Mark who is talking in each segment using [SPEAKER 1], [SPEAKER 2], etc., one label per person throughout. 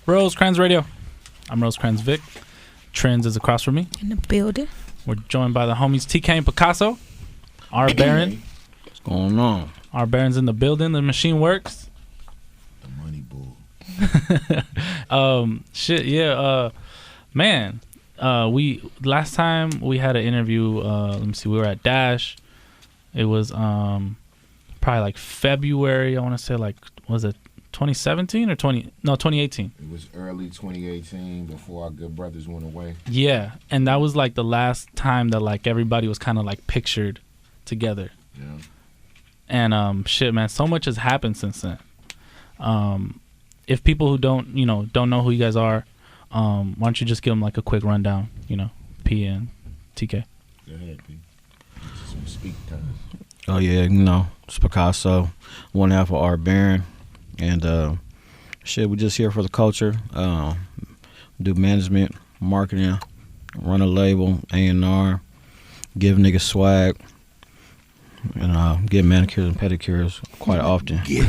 [SPEAKER 1] Rosecrans Radio. I'm Rosecrans Vic. Trends is across from me.
[SPEAKER 2] In the building.
[SPEAKER 1] We're joined by the homies TK and Picaso. Our Baron.
[SPEAKER 3] What's going on?
[SPEAKER 1] Our Baron's in the building. The machine works.
[SPEAKER 3] The money bull.
[SPEAKER 1] Man. We last time we had an interview. Let me see. We were at Dash. It was probably like February. I want to say was it 2017 or 2018?
[SPEAKER 3] It was early 2018 before our good brothers went away.
[SPEAKER 1] Yeah, and that was like the last time that like everybody was kind of like pictured together.
[SPEAKER 3] Yeah.
[SPEAKER 1] And shit, man, so much has happened since then. If people who don't know who you guys are, why don't you just give them like a quick rundown? P and TK.
[SPEAKER 3] Go ahead, P. Some speak time.
[SPEAKER 4] Oh yeah, it's Picaso, one half of Art Baron, and we just here for the culture. Do management, marketing, run a label, A&R, give niggas swag, and get manicures and pedicures quite often. You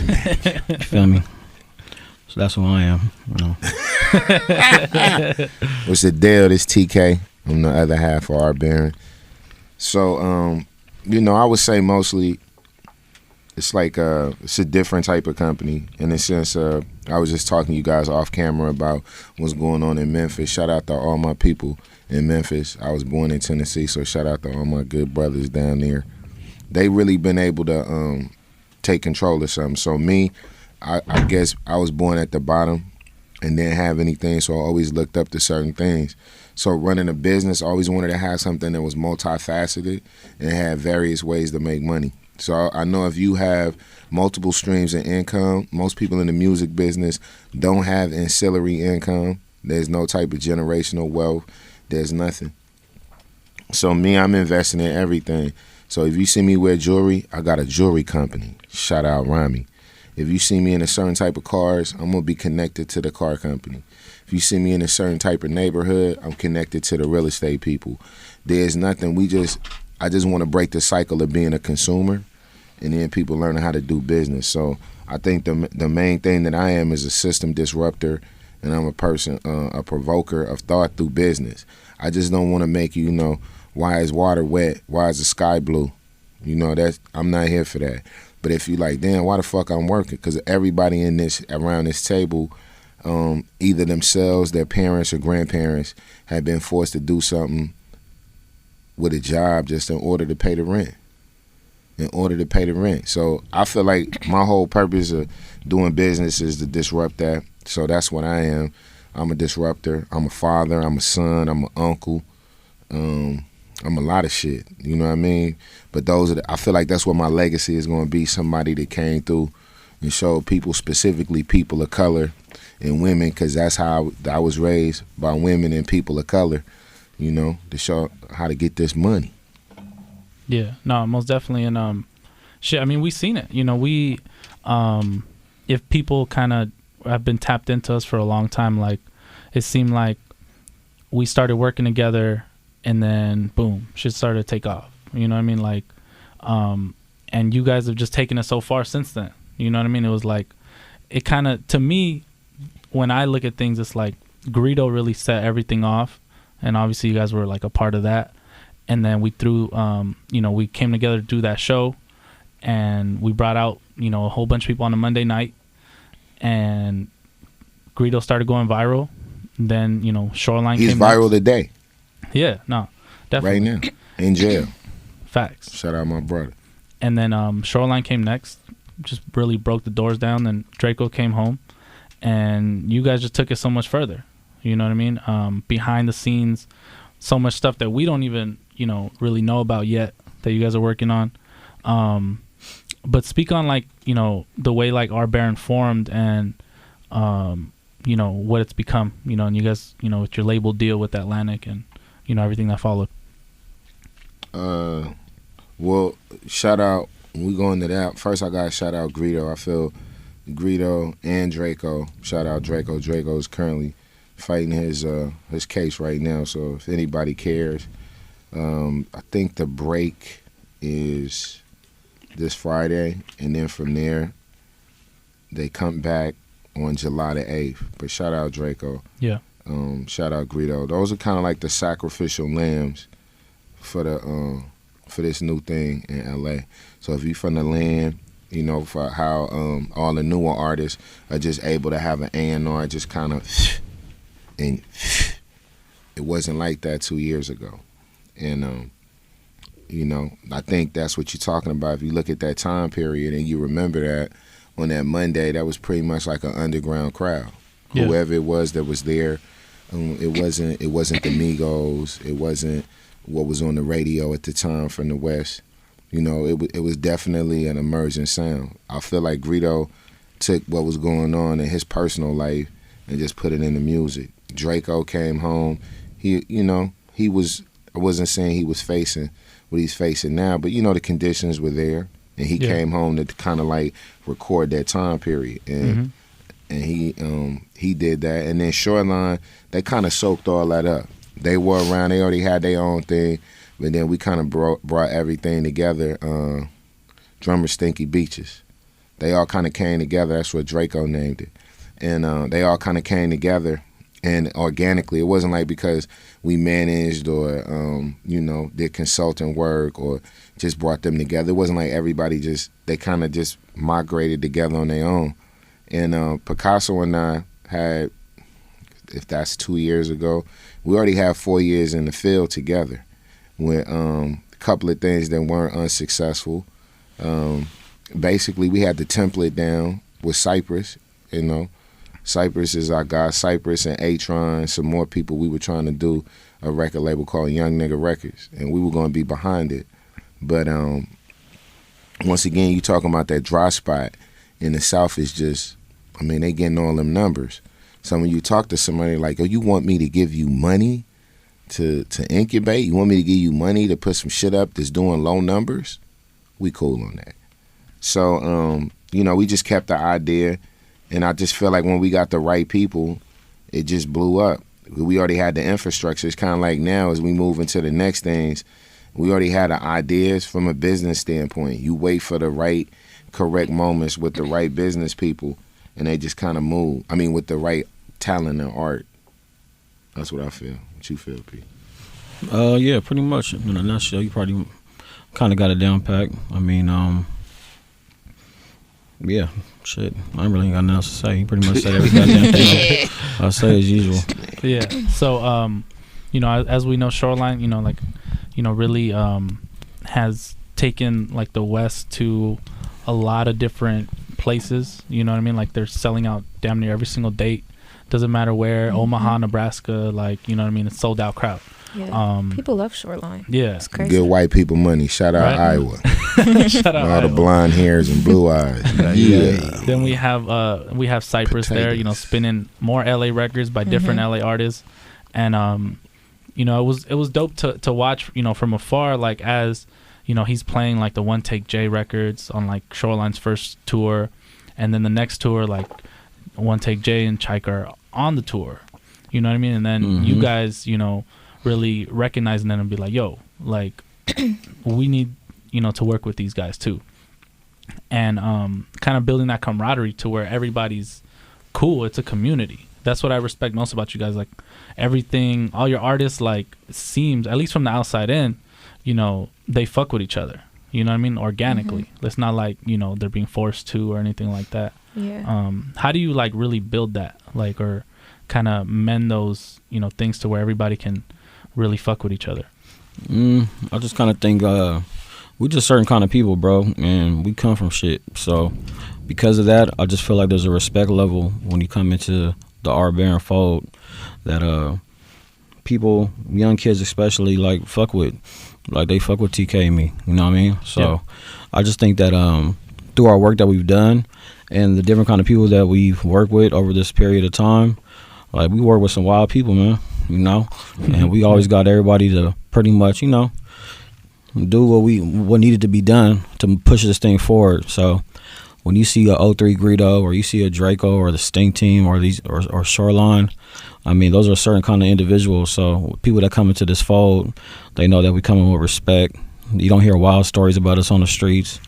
[SPEAKER 4] feel me? So that's who I am.
[SPEAKER 3] What's the deal? This TK. I'm the other half of Art Baron. So, I would say mostly it's like it's a different type of company in the sense of I was just talking to you guys off camera about what's going on in Memphis. Shout out to all my people in Memphis. I was born in Tennessee, so shout out to all my good brothers down there. They really been able to take control of something. So me, I guess I was born at the bottom and didn't have anything, so I always looked up to certain things. So running a business, I always wanted to have something that was multifaceted and had various ways to make money. So I know if you have multiple streams of income, most people in the music business don't have ancillary income. There's no type of generational wealth. There's nothing. So me, I'm investing in everything. So if you see me wear jewelry, I got a jewelry company. Shout out Rami. If you see me in a certain type of cars, I'm going to be connected to the car company. If you see me in a certain type of neighborhood, I'm connected to the real estate people. There's nothing. I just want to break the cycle of being a consumer and then people learning how to do business. So I think the main thing that I am is a system disruptor, and I'm a person, a provoker of thought through business. I just don't want to make why is water wet? Why is the sky blue? I'm not here for that. But if you like, damn, why the fuck I'm working? Because everybody around this table, either themselves, their parents or grandparents, have been forced to do something with a job just in order to pay the rent. So I feel like my whole purpose of doing business is to disrupt that. So that's what I am. I'm a disruptor. I'm a father. I'm a son. I'm an uncle. I'm a lot of shit. You know what I mean? But I feel like that's what my legacy is going to be. Somebody that came through and showed people, specifically people of color and women, because that's how I was raised, by women and people of color, to show how to get this money.
[SPEAKER 1] Yeah, no, most definitely. And shit, I mean, we seen it. We, if people kind of have been tapped into us for a long time, like it seemed like we started working together and then boom, shit started to take off. You know what I mean? Like, and you guys have just taken it so far since then. You know what I mean? It was like, it kind of, to me, when I look at things, it's like Greedo really set everything off. And obviously you guys were like a part of that. And then we threw, we came together to do that show, and we brought out, a whole bunch of people on a Monday night, and Greedo started going viral. Then, Shoreline
[SPEAKER 3] He's
[SPEAKER 1] came
[SPEAKER 3] viral
[SPEAKER 1] next.
[SPEAKER 3] today.
[SPEAKER 1] Yeah, no, definitely.
[SPEAKER 3] Right now, in jail.
[SPEAKER 1] Facts.
[SPEAKER 3] Shout out my brother.
[SPEAKER 1] And then Shoreline came next, just really broke the doors down. Then Draco came home, and you guys just took it so much further. You know what I mean? Behind the scenes, so much stuff that we don't even, really know about yet that you guys are working on. But speak on the way our Baron formed and, what it's become, and you guys, with your label deal with Atlantic and, everything that followed.
[SPEAKER 3] Well, shout out, we go into that. First, I got to shout out Greedo. I feel Greedo and Draco. Shout out Draco. Draco is currently fighting his case right now. So if anybody cares, I think the break is this Friday, and then from there they come back on July the 8th. But shout out Draco.
[SPEAKER 1] Yeah.
[SPEAKER 3] Shout out Greedo. Those are kind of like the sacrificial lambs for the for this new thing in LA. So if you from the land, you know, for how all the newer artists are just able to have an A&R just kind of, and it wasn't like that 2 years ago. And you know, I think that's what you're talking about. If you look at that time period and you remember that on that Monday, that was pretty much like an underground crowd. Yeah. Whoever it was that was there, it wasn't the Migos. It wasn't what was on the radio at the time from the West. You know, it was definitely an emerging sound. I feel like Greedo took what was going on in his personal life and just put it in the music. Draco came home. He was. I wasn't saying he was facing what he's facing now, but you know the conditions were there, and he came home to kind of like record that time period, and he did that. And then Shoreline, they kind of soaked all that up. They were around. They already had their own thing, but then we kind of brought everything together. Drummer Stinky Beaches, they all kind of came together. That's what Draco named it, and they all kind of came together. And organically, it wasn't like because we managed or, did consulting work or just brought them together. It wasn't like everybody they kind of just migrated together on their own. And Picasso and I had, if that's 2 years ago, we already had 4 years in the field together with a couple of things that weren't unsuccessful. Basically, we had the template down with Cypress, you know. Cypress is our guy. Cypress and A-Tron, some more people. We were trying to do a record label called Young Nigga Records, and we were going to be behind it. But once again, you talking about that dry spot in the South is just, I mean, they getting all them numbers. So when you talk to somebody like, oh, you want me to give you money to incubate? You want me to give you money to put some shit up that's doing low numbers? We cool on that. So, we just kept the idea. And I just feel like when we got the right people, it just blew up. We already had the infrastructure. It's kind of like now as we move into the next things, we already had the ideas from a business standpoint. You wait for the right, correct moments with the right business people, and they just kind of move. I mean, with the right talent and art. That's what I feel. What you feel, P?
[SPEAKER 4] Yeah, pretty much. In a nutshell, you probably kind of got it down pat. I mean, yeah, shit. I really ain't got nothing else to say. He pretty much said every goddamn thing I say as usual.
[SPEAKER 1] Yeah. So, as we know, Shoreline, really has taken like the West to a lot of different places. You know what I mean? Like they're selling out damn near every single date. Doesn't matter where. Omaha, Nebraska. Like, you know what I mean? It's sold out crowd.
[SPEAKER 2] Yeah. People love Shoreline.
[SPEAKER 1] Yeah.
[SPEAKER 2] It's crazy.
[SPEAKER 3] Good white people money. Shout out Iowa.
[SPEAKER 1] Shout out
[SPEAKER 3] all
[SPEAKER 1] Iowa.
[SPEAKER 3] the blonde hairs and blue eyes. Yeah.
[SPEAKER 1] Then we have Cypress
[SPEAKER 3] Potatoes.
[SPEAKER 1] there, spinning more LA records by different LA artists. And it was dope to watch, from afar, like as, he's playing like the 1TakeJay records on like Shoreline's first tour, and then the next tour like 1TakeJay and AzChike are on the tour. You know what I mean? And then you guys, really recognizing that and be like, yo, like we need to work with these guys too, and kind of building that camaraderie to where everybody's cool. It's a community. That's what I respect most about you guys. Like everything, all your artists, like seems, at least from the outside in, they fuck with each other. You know what I mean? Organically. It's not like they're being forced to or anything like that.
[SPEAKER 2] Yeah.
[SPEAKER 1] How do you like really build that, like, or kind of mend those things to where everybody can really fuck with each other?
[SPEAKER 4] I just kind of think we just certain kind of people, bro, and we come from shit. So because of that, I just feel like there's a respect level when you come into the Art Baron fold that people, young kids especially, like fuck with. Like they fuck with TK and me, you know what I mean? So I just think that through our work that we've done and the different kind of people that we've worked with over this period of time, like we work with some wild people, man, and we always got everybody to pretty much, do what needed to be done to push this thing forward. So when you see a 03 Greedo or you see a Draco or the Sting Team or or Shoreline, I mean, those are certain kind of individuals. So people that come into this fold, they know that we come in with respect. You don't hear wild stories about us on the streets.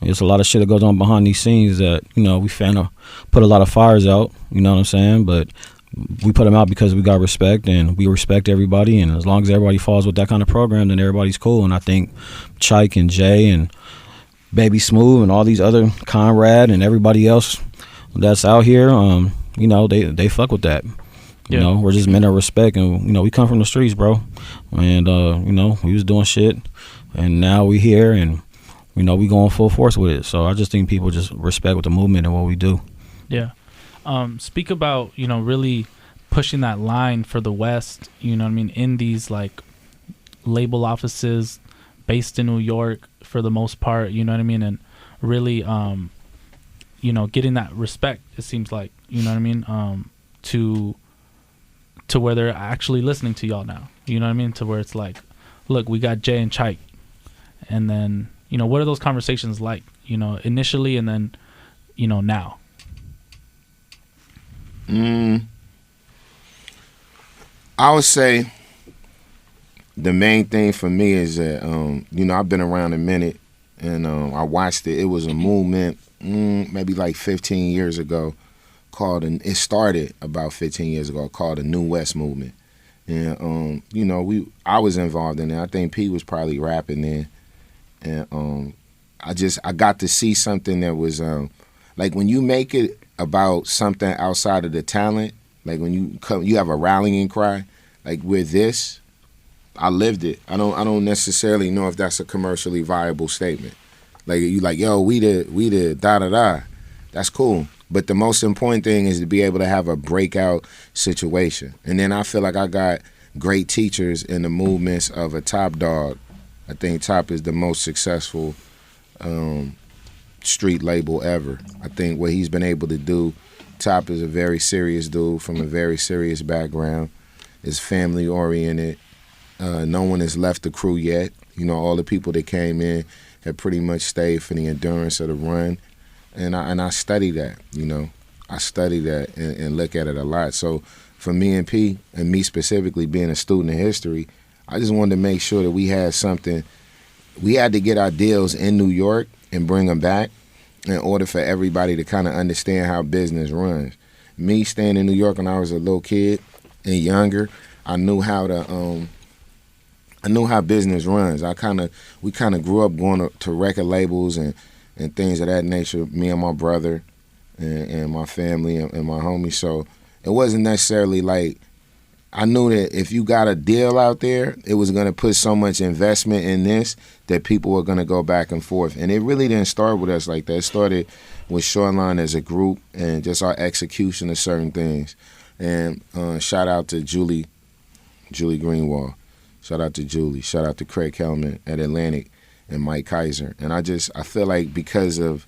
[SPEAKER 4] There's a lot of shit that goes on behind these scenes that, you know, we finna put a lot of fires out, you know what I'm saying? But we put them out because we got respect, and we respect everybody, and as long as everybody falls with that kind of program, then everybody's cool. And I think Chike and Jay and Baby Smooth and all these other Conrad and everybody else that's out here, you know, they fuck with that. You know, we're just men of respect, and, you know, we come from the streets, bro. And, you know, we was doing shit, and now we here, and, you know, we going full force with it. So I just think people just respect with the movement and what we do.
[SPEAKER 1] Yeah. Speak about, you know, really pushing that line for the West, you know what I mean, in these, like, label offices based in New York for the most part, you know what I mean, and really, you know, getting that respect, it seems like, you know what I mean, to where they're actually listening to y'all now, you know what I mean, to where it's like, look, we got Jay and Chike, and then, you know, what are those conversations like, you know, initially, and then, you know, now?
[SPEAKER 3] I would say the main thing for me is that, you know, I've been around a minute, and I watched it. It was a movement maybe like 15 years ago it started about 15 years ago, called the New West Movement. And, you know, I was involved in it. I think P was probably rapping then. And I got to see something that was, like, when you make it about something outside of the talent, like when you have a rallying cry, like with this, I lived it. I don't necessarily know if that's a commercially viable statement. Like, you like, yo, we the da-da-da. That's cool. But the most important thing is to be able to have a breakout situation. And then I feel like I got great teachers in the movements of a Top Dog. I think Top is the most successful street label ever. I think what he's been able to do, Top is a very serious dude from a very serious background. Is family oriented. No one has left the crew yet. You know, all the people that came in have pretty much stayed for the endurance of the run. And I study that, you know. I study that and look at it a lot. So for me and P, and me specifically being a student of history, I just wanted to make sure that we had something. We had to get our deals in New York and bring them back in order for everybody to kind of understand how business runs. Me staying in New York when I was a little kid and younger, I knew how business runs. We kind of grew up going to record labels and things of that nature, me and my brother and my family and my homies. So it wasn't necessarily like, I knew that if you got a deal out there, it was going to put so much investment in this that people were going to go back and forth. And it really didn't start with us like that. It started with Shoreline as a group and just our execution of certain things. And shout out to Julie Greenwald. Shout out to Julie. Shout out to Craig Hellman at Atlantic and Mike Kaiser. And I feel like because of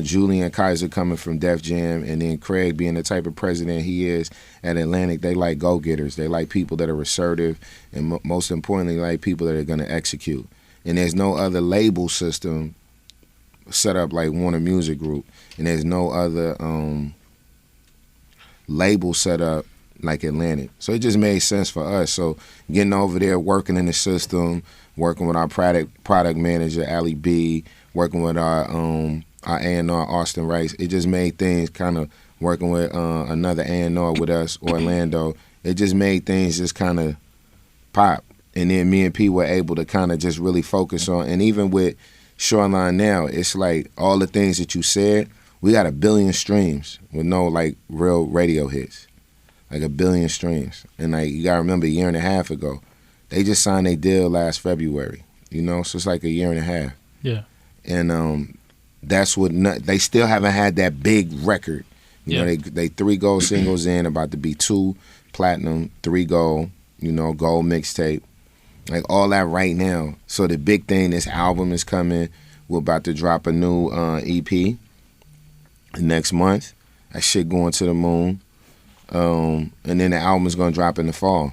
[SPEAKER 3] Julie and Kaiser coming from Def Jam, and then Craig being the type of president he is at Atlantic, they like go-getters. They like people that are assertive, and most importantly, like people that are going to execute. And there's no other label system set up like Warner Music Group, and there's no other label set up like Atlantic. So it just made sense for us. So getting over there, working in the system, working with our product manager, Ali B, working with our A&R, Austin Rice, it just made things kind of, working with another A&R with us, Orlando, it just made things just kind of pop. And then me and P were able to kind of just really focus on, and even with Shoreline now, it's like all the things that you said, we got 1 billion streams with no like real radio hits. Like 1 billion streams. And like you gotta remember, a year and a half ago, they just signed their deal last February, you know, so it's like a year and a half.
[SPEAKER 1] Yeah.
[SPEAKER 3] And that's what, they still haven't had that big record. You know, they 3 gold singles in, about to be 2 platinum, 3 gold, you know, gold mixtape. Like all that right now. So the big thing, this album is coming. We're about to drop a new EP next month. That shit going to the moon. And then the album is going to drop in the fall.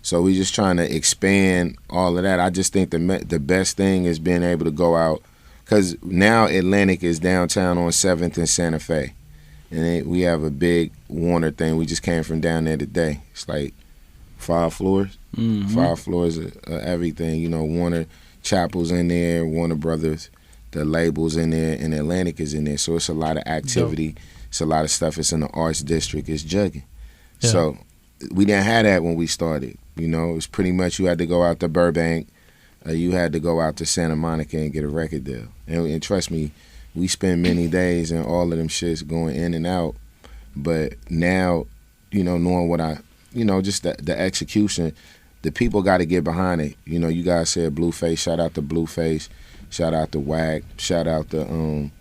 [SPEAKER 3] So we just trying to expand all of that. I just think the best thing is being able to go out, because now Atlantic is downtown on 7th and Santa Fe. And we have a big Warner thing. We just came from down there today. It's like 5 floors. 5 floors of everything. You know, Warner Chapel's in there, Warner Brothers the labels in there, and Atlantic is in there. So it's a lot of activity. Dope. It's a lot of stuff. It's in the arts district. It's jugging. Yeah. So we didn't have that when we started. You know, it was pretty much you had to go out to Burbank, you had to go out to Santa Monica and get a record deal. And trust me, we spent many days and all of them shits going in and out. But now, you know, knowing what just the execution, the people got to get behind it. You know, you guys said Blueface. Shout out to Blueface. Shout out to Wack. Shout out to,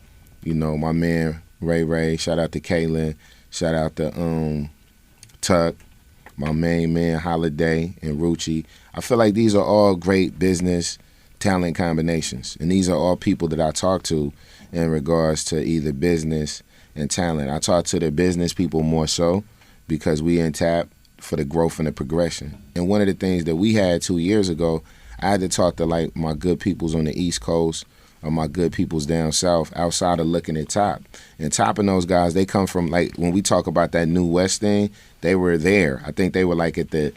[SPEAKER 3] my man Ray. Shout out to Kaylin. Shout out to Tuck. My main man Holiday and Rucci. I feel like these are all great business talent combinations. And these are all people that I talk to in regards to either business and talent. I talk to the business people more so because we in tap for the growth and the progression. And one of the things that we had 2 years ago, I had to talk to like my good peoples on the East Coast or my good peoples down south outside of looking at Top. And Top and those guys, they come from, like, when we talk about that New West thing, they were there. I think they were like at the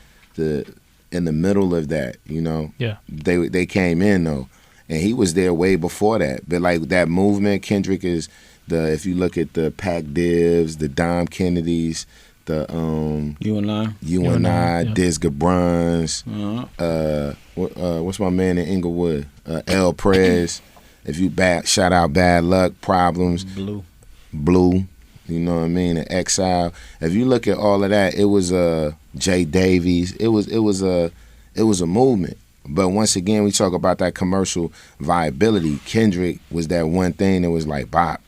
[SPEAKER 3] in the middle of that, you know.
[SPEAKER 1] Yeah.
[SPEAKER 3] They came in though. And he was there way before that. But like that movement, Kendrick is if you look at the Pac Divs, the Dom Kennedys, the
[SPEAKER 4] You and I,
[SPEAKER 3] yeah. Diz Gabrons, what's my man in Inglewood? El Prez. If you shout out Bad Luck, Problems, Blue, you know what I mean, and Exile. If you look at all of that, it was Jay Davies. It was a movement. But once again, we talk about that commercial viability. Kendrick was that one thing that was like bop,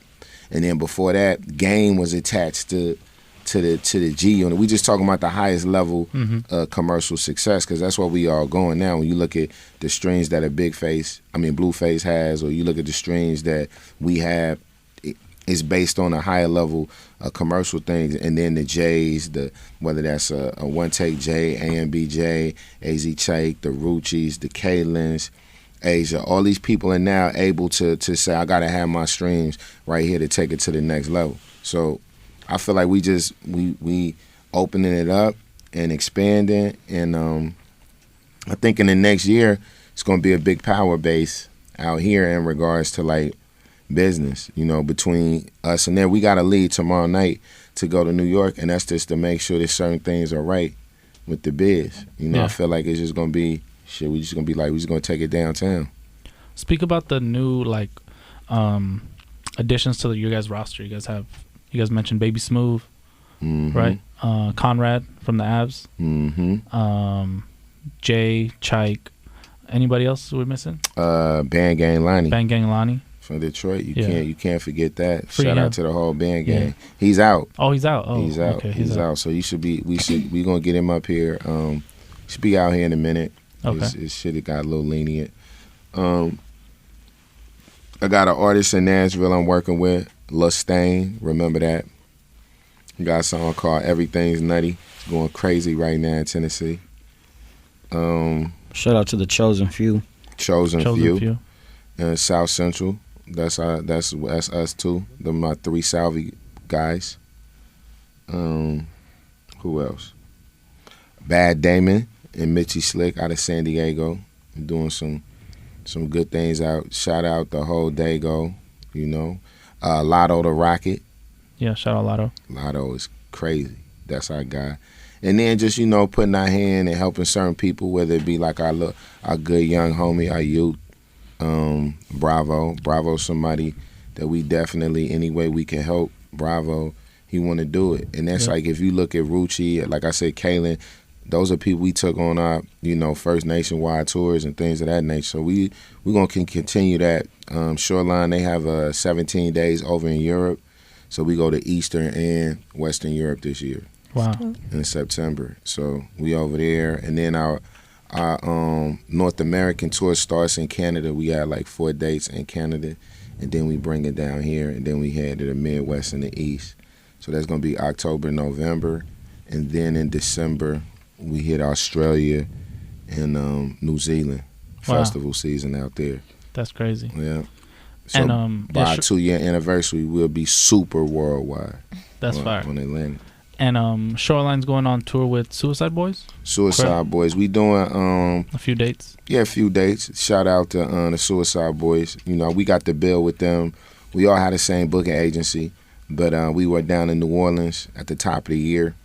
[SPEAKER 3] and then before that, Game was attached to the G unit. We just talking about the highest level commercial success, because that's what we all going now. When you look at the streams that Blueface has, or you look at the streams that we have, it's based on a higher level commercial things. And then the J's, whether that's a 1TakeJay, AMBJ, AzChike, the Ruccis, the Kaylins, Asia, all these people are now able to say, I gotta have my streams right here to take it to the next level. So I feel like we opening it up and expanding, and I think in the next year it's gonna be a big power base out here in regards to like business, you know, between us and there. We got to leave tomorrow night to go to New York, and that's just to make sure that certain things are right with the biz. You know, yeah. I feel like it's just gonna be shit. We just gonna be like, we just gonna take it downtown.
[SPEAKER 1] Speak about the new like additions to your guys' roster. You guys mentioned Baby Smooth, right? Conrad from the Abs, Jay, Chike. Anybody else we're missing?
[SPEAKER 3] Band Gang Lonnie from Detroit. You can't forget that. Shout out to the whole Band Gang. Yeah. He's out.
[SPEAKER 1] Oh, he's out. Oh,
[SPEAKER 3] he's out. Okay, he's out. So we gonna get him up here. Should be out here in a minute.
[SPEAKER 1] Okay.
[SPEAKER 3] His shit got a little lenient. I got an artist in Nashville I'm working with, Lil Stain. Remember that? Got a song called Everything's Nutty. It's going crazy right now in Tennessee.
[SPEAKER 4] Shout out to the Chosen Few.
[SPEAKER 3] Chosen Few. South Central. That's us too. Them my 3 Salvi guys. Who else? Bad Damon and Mitchie Slick out of San Diego. Doing some good things out. Shout out the whole Dago, you know. Lotto the Rocket.
[SPEAKER 1] Yeah, shout out Lotto.
[SPEAKER 3] Lotto is crazy. That's our guy. And then just, you know, putting our hand and helping certain people, whether it be like our good young homie, our youth, Bravo, somebody that we definitely, any way we can help, Bravo, he want to do it. And that's like, if you look at Rucci, like I said, Kaylin, those are people we took on our, you know, first nationwide tours and things of that nature. So we going to continue that. Shoreline, they have 17 days over in Europe. So we go to Eastern and Western Europe this year.
[SPEAKER 1] Wow.
[SPEAKER 3] In September. So we over there. And then our North American tour starts in Canada. We got like 4 dates in Canada. And then we bring it down here. And then we head to the Midwest and the East. So that's going to be October, November. And then in December, we hit Australia and New Zealand. Festival season out there.
[SPEAKER 1] That's crazy.
[SPEAKER 3] Yeah. So
[SPEAKER 1] and
[SPEAKER 3] by our 2-year anniversary, we'll be super worldwide.
[SPEAKER 1] That's fire.
[SPEAKER 3] On Atlantic.
[SPEAKER 1] And Shoreline's going on tour with Suicide Boys.
[SPEAKER 3] Suicide Boys. We doing
[SPEAKER 1] a few dates.
[SPEAKER 3] Yeah, a few dates. Shout out to the Suicide Boys. You know, we got the bill with them. We all had the same booking agency, but we were down in New Orleans at the top of the year.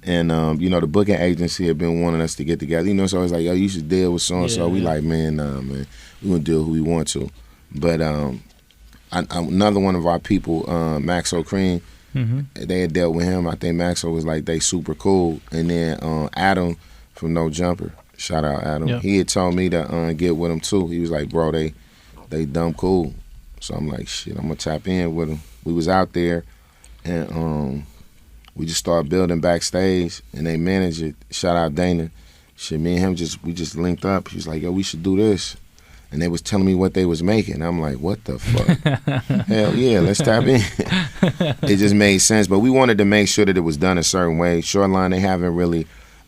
[SPEAKER 3] And, you know, the booking agency had been wanting us to get together. You know, so I was like, yo, you should deal with so-and-so. We like, man, nah, man. We going to deal who we want to. But another one of our people, Maxo Cream, they had dealt with him. I think Maxo was like, they super cool. And then Adam from No Jumper, shout out Adam. Yep. He had told me to get with him too. He was like, bro, they dumb cool. So I'm like, shit, I'm going to tap in with him. We was out there and we just started building backstage, and they manager, shout out Dana. Shit, me and him we just linked up. He was like, yo, we should do this. And they was telling me what they was making. I'm like, what the fuck? Hell yeah, let's tap in. It just made sense. But we wanted to make sure that it was done a certain way. Shoreline, they haven't really,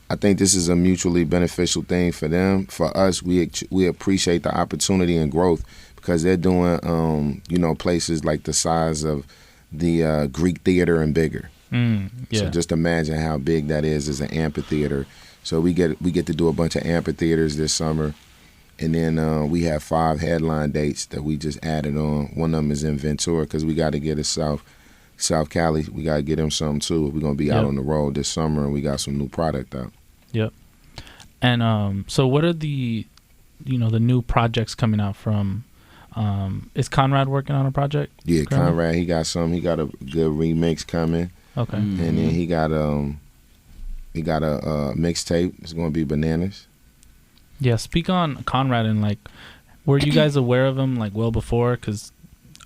[SPEAKER 3] I think this is a mutually beneficial thing for them. For us, we appreciate the opportunity and growth because they're doing, you know, places like the size of the Greek Theater and bigger. Yeah. So just imagine how big that is as an amphitheater. So we get to do a bunch of amphitheaters this summer. And then we have 5 headline dates that we just added on. One of them is in Ventura because we got to get it South Cali. We got to get them something too. We're going to be out on the road this summer, and we got some new product out.
[SPEAKER 1] Yep. And so what are the new projects coming out from, is Conrad working on a project?
[SPEAKER 3] Yeah, currently? Conrad, he got a good remix coming. Okay. And then he got a mixtape. It's going to be bananas.
[SPEAKER 1] Yeah, speak on Conrad and like, were you guys aware of him like well before? Because,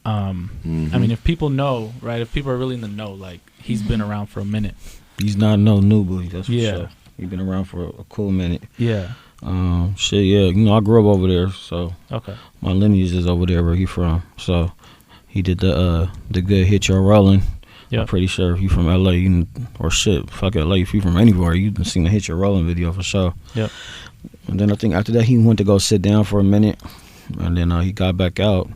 [SPEAKER 1] I mean, if people know, right? If people are really in the know, like he's been around for a minute.
[SPEAKER 4] He's not no new boy, that's for sure. He's been around for a cool minute. Yeah. Shit, yeah. You know, I grew up over there, so my lineage is over there where he from. So he did the good Hit Your Rolling. Yep. I'm pretty sure if you from LA or shit, fuck LA, if you from anywhere, you've seen the Hit Your Rolling video for sure. Yep. And then I think after that he went to go sit down for a minute, and then he got back out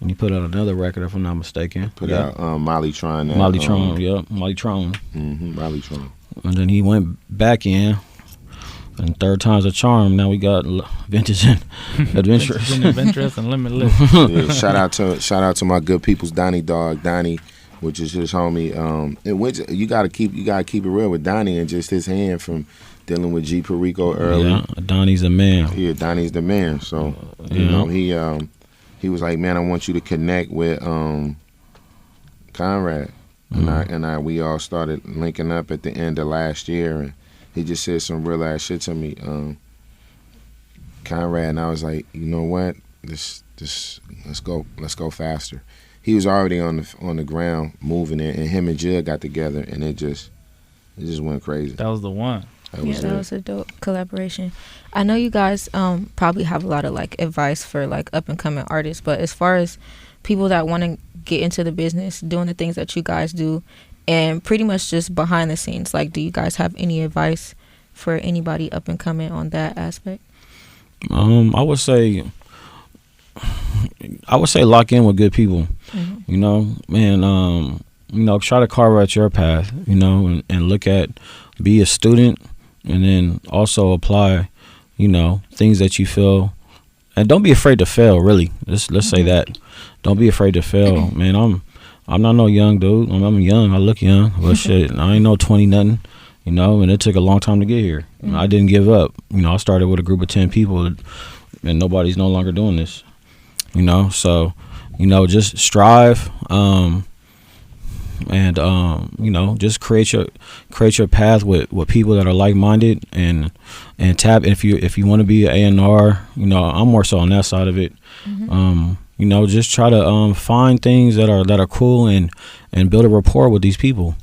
[SPEAKER 4] and he put out another record if I'm not mistaken.
[SPEAKER 3] Put out Mollytron.
[SPEAKER 4] Mollytron, Mollytron.
[SPEAKER 3] Mollytron.
[SPEAKER 4] And then he went back in, and third time's a charm. Now we got Vintage and Adventurous.
[SPEAKER 1] Adventurous and Limitless.
[SPEAKER 3] Yeah, shout out to my good people's Donnie Dog, Donnie, which is his homie. And which you gotta keep it real with Donnie and just his hand from dealing with G Perico early.
[SPEAKER 4] Yeah, Donnie's a man.
[SPEAKER 3] Yeah, Donnie's the man. So you know he was like, man, I want you to connect with Conrad, and we all started linking up at the end of last year, and he just said some real ass shit to me, Conrad, and I was like, you know what, this let's go faster. He was already on the ground moving it, and him and Jill got together, and it just went crazy.
[SPEAKER 1] That was the one.
[SPEAKER 2] That was a dope collaboration. I know you guys probably have a lot of like advice for like up and coming artists, but as far as people that want to get into the business, doing the things that you guys do, and pretty much just behind the scenes, like, do you guys have any advice for anybody up and coming on that aspect?
[SPEAKER 4] I would say lock in with good people. You know, man. You know, try to carve out your path. You know, and look at, be a student. And then also apply, you know, things that you feel, and don't be afraid to fail. Really, let's say that. Don't be afraid to fail, man. I'm not no young dude. I'm young. I look young, but shit, I ain't no 20 nothing, you know. And it took a long time to get here. I didn't give up. You know, I started with a group of 10 people, and nobody's no longer doing this. You know, so you know, just strive. And you know, just create your path with people that are like-minded, and tap if you want to be an A&R. You know, I'm more so on that side of it. You know, just try to find things that are cool and build a rapport with these people,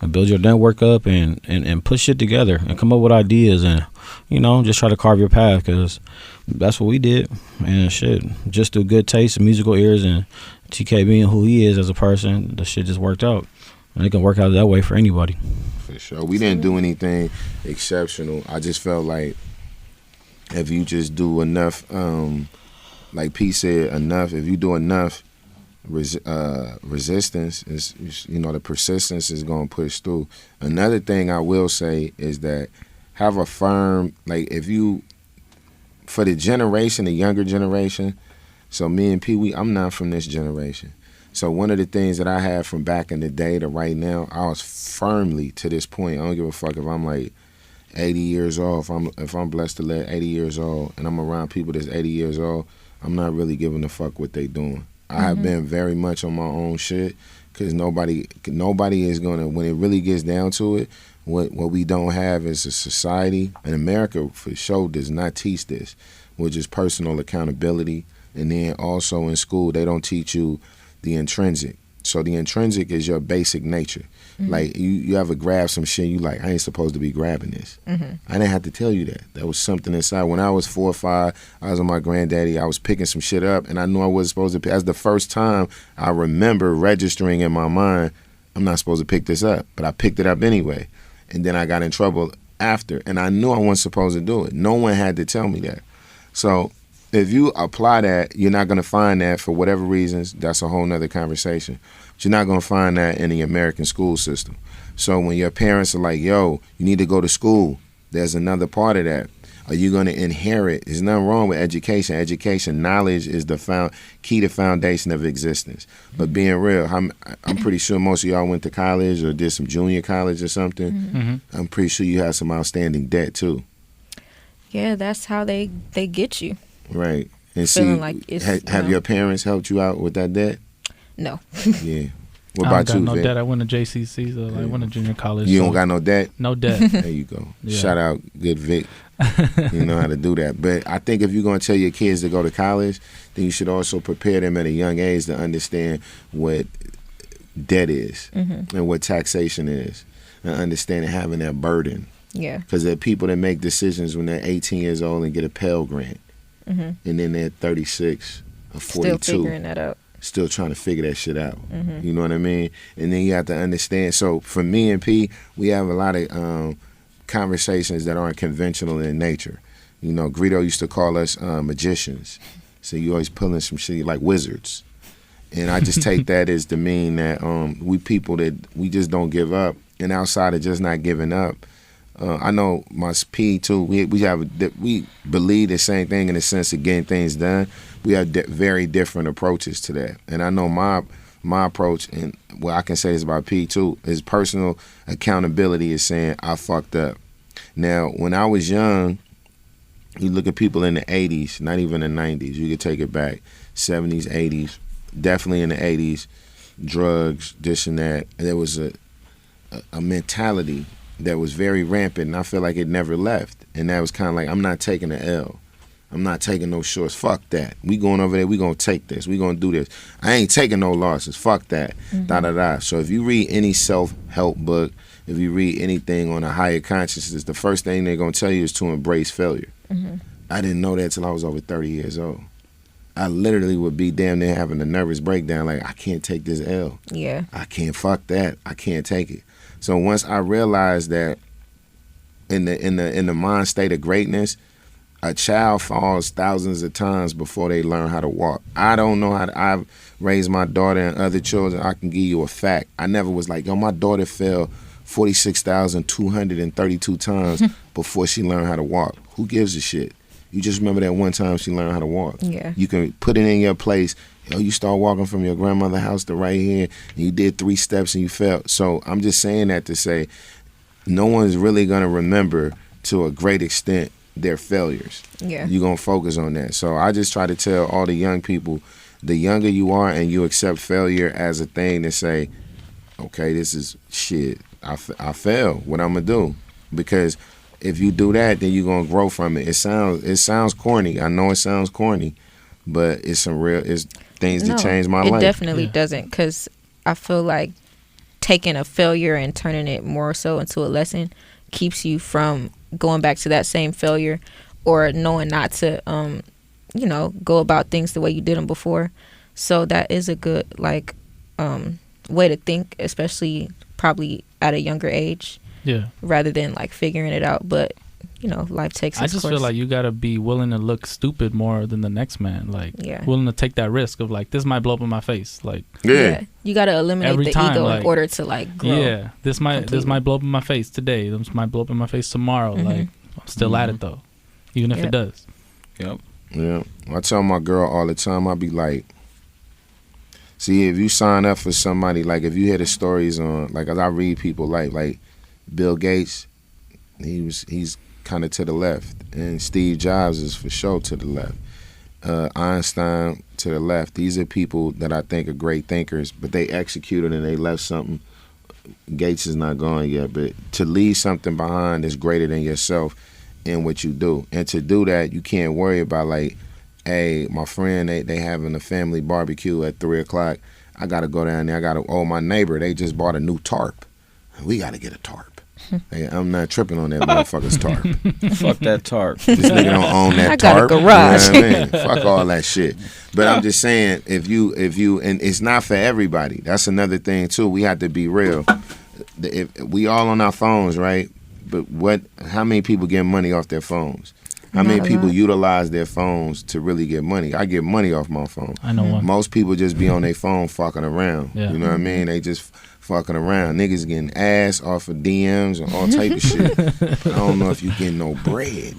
[SPEAKER 4] and build your network up and put shit together and come up with ideas, and you know, just try to carve your path, because that's what we did. And shit, just through good taste and musical ears, and TK being who he is as a person, the shit just worked out. And it can work out that way for anybody.
[SPEAKER 3] For sure. We didn't do anything exceptional. I just felt like if you just do enough, like P said, enough, if you do enough, resistance is, the persistence is going to push through. Another thing I will say is that have a firm, like if you, for the generation, the younger generation, so me and Pee Wee, I'm not from this generation. So one of the things that I had from back in the day to right now, I was firmly to this point. I don't give a fuck if I'm like 80 years old. If I'm blessed to live 80 years old and I'm around people that's 80 years old, I'm not really giving a fuck what they doing. I have been very much on my own shit because nobody is gonna, when it really gets down to it, what we don't have is a society, and America for sure does not teach this, which is personal accountability. And then also in school, they don't teach you the intrinsic. So the intrinsic is your basic nature. Like you ever grab some shit, you like, I ain't supposed to be grabbing this. I didn't have to tell you that. That was something inside. When I was 4 or 5, I was with my granddaddy. I was picking some shit up, and I knew I wasn't supposed to pick. That's the first time I remember registering in my mind, I'm not supposed to pick this up. But I picked it up anyway. And then I got in trouble after. And I knew I wasn't supposed to do it. No one had to tell me that. So if you apply that, you're not going to find that for whatever reasons. That's a whole nother conversation. But you're not going to find that in the American school system. So when your parents are like, yo, you need to go to school, there's another part of that. Are you going to inherit? There's nothing wrong with education. Education, knowledge is the key to foundation of existence. But being real, I'm pretty sure most of y'all went to college or did some junior college or something. I'm pretty sure you have some outstanding debt too.
[SPEAKER 2] Yeah, that's how they get you.
[SPEAKER 3] Right. And
[SPEAKER 2] Feeling
[SPEAKER 3] see,
[SPEAKER 2] like it's,
[SPEAKER 3] have your parents helped you out with that debt?
[SPEAKER 2] No.
[SPEAKER 3] Yeah. What
[SPEAKER 1] I
[SPEAKER 3] about
[SPEAKER 1] don't
[SPEAKER 3] you,
[SPEAKER 1] got no
[SPEAKER 3] Vic?
[SPEAKER 1] debt. I went to JCC, so I went to junior college.
[SPEAKER 3] You
[SPEAKER 1] so
[SPEAKER 3] don't got no debt?
[SPEAKER 1] no debt.
[SPEAKER 3] There you go.
[SPEAKER 1] Yeah.
[SPEAKER 3] Shout out, good Vic. You know how to do that. But I think if you're going to tell your kids to go to college, then you should also prepare them at a young age to understand what debt is and what taxation is, and understanding having that burden.
[SPEAKER 2] Yeah.
[SPEAKER 3] Because there are people that make decisions when they're 18 years old and get a Pell Grant, and then they're 36 or 42.
[SPEAKER 2] Still figuring that out.
[SPEAKER 3] Still trying to figure that shit out. You know what I mean? And then you have to understand. So for me and P, we have a lot of conversations that aren't conventional in nature. You know, Greedo used to call us magicians. So you always pulling some shit like wizards. And I just take that as to mean that we people that we just don't give up. And outside of just not giving up, I know my P too. We believe the same thing in the sense of getting things done. We have very different approaches to that. And I know my approach, and what I can say is about P too, is personal accountability is saying I fucked up. Now, when I was young, you look at people in the 80s, not even the 90s. You could take it back, 70s, 80s, definitely in the 80s, drugs, this and that. There was a mentality that was very rampant, and I feel like it never left. And that was kind of like, I'm not taking the L. I'm not taking no shorts. Fuck that. We going over there. We going to take this. We going to do this. I ain't taking no losses. Fuck that. Da-da-da. So if you read any self-help book, if you read anything on a higher consciousness, the first thing they're going to tell you is to embrace failure. I didn't know that until I was over 30 years old. I literally would be damn near having a nervous breakdown like, I can't take this L.
[SPEAKER 2] Yeah.
[SPEAKER 3] I can't fuck that. I can't take it. So once I realized that in the mind state of greatness, a child falls thousands of times before they learn how to walk. I don't know how to, I've raised my daughter and other children. I can give you a fact. I never was like, yo, my daughter fell 46,232 times before she learned how to walk. Who gives a shit? You just remember that one time she learned how to walk.
[SPEAKER 2] Yeah.
[SPEAKER 3] You can put it in your place. Yo, you start walking from your grandmother's house to right here, and you did 3 steps and you fell. So I'm just saying that to say no one's really going to remember to a great extent their failures.
[SPEAKER 2] Yeah.
[SPEAKER 3] You're going to focus on that. So I just try to tell all the young people, the younger you are and you accept failure as a thing to say, okay, this is shit. I failed. What I'm going to do? Because if you do that, then you're going to grow from it. It sounds corny. I know it sounds corny, but it's things that change my life.
[SPEAKER 2] It definitely doesn't, because I feel like taking a failure and turning it more so into a lesson keeps you from going back to that same failure, or knowing not to go about things the way you did them before. So that is a good way to think, especially probably at a younger age, rather than like figuring it out. But life takes
[SPEAKER 1] I
[SPEAKER 2] its
[SPEAKER 1] just
[SPEAKER 2] course.
[SPEAKER 1] feel like you gotta be willing to look stupid more than the next man. Like,
[SPEAKER 2] Yeah.
[SPEAKER 1] willing to take that risk of like, this might blow up in my face. Like,
[SPEAKER 3] Yeah.
[SPEAKER 2] You got to eliminate
[SPEAKER 1] Every
[SPEAKER 2] the
[SPEAKER 1] time,
[SPEAKER 2] ego
[SPEAKER 1] like,
[SPEAKER 2] in order to like grow.
[SPEAKER 1] yeah, this might
[SPEAKER 2] completely.
[SPEAKER 1] blow up in my face today. This might blow up in my face tomorrow.
[SPEAKER 2] Mhm.
[SPEAKER 1] Like, I'm still at it though, even if
[SPEAKER 2] Yep.
[SPEAKER 1] it does.
[SPEAKER 4] Yep.
[SPEAKER 3] Yeah. I tell my girl all the time, I be like, see, if you sign up for somebody, like if you hear the stories on, like as I read people like Bill Gates, he's kind of to the left, and Steve Jobs is for sure to the left. Einstein to the left. These are people that I think are great thinkers, but they executed and they left something. Gates is not gone yet, but to leave something behind that's greater than yourself in what you do. And to do that, you can't worry about like, hey, my friend, they having a family barbecue at 3 o'clock. I got to go down there. My neighbor, they just bought a new tarp. We got to get a tarp. Hey, I'm not tripping on that motherfucker's tarp.
[SPEAKER 4] Fuck that tarp.
[SPEAKER 3] This nigga don't own that
[SPEAKER 2] I got a
[SPEAKER 3] tarp.
[SPEAKER 2] garage.
[SPEAKER 3] You know what I mean? Fuck all that shit. But I'm just saying, if you, and it's not for everybody. That's another thing too. We have to be real. If we all on our phones, right? But how many people get money off their phones? How many people utilize their phones to really get money? I get money off my phone.
[SPEAKER 1] I know one.
[SPEAKER 3] Most people just be on their phone fucking around.
[SPEAKER 1] Yeah.
[SPEAKER 3] You know what I mean? They just fucking around. Niggas getting ass off of DMs and all type of shit. I don't know if you getting no bread.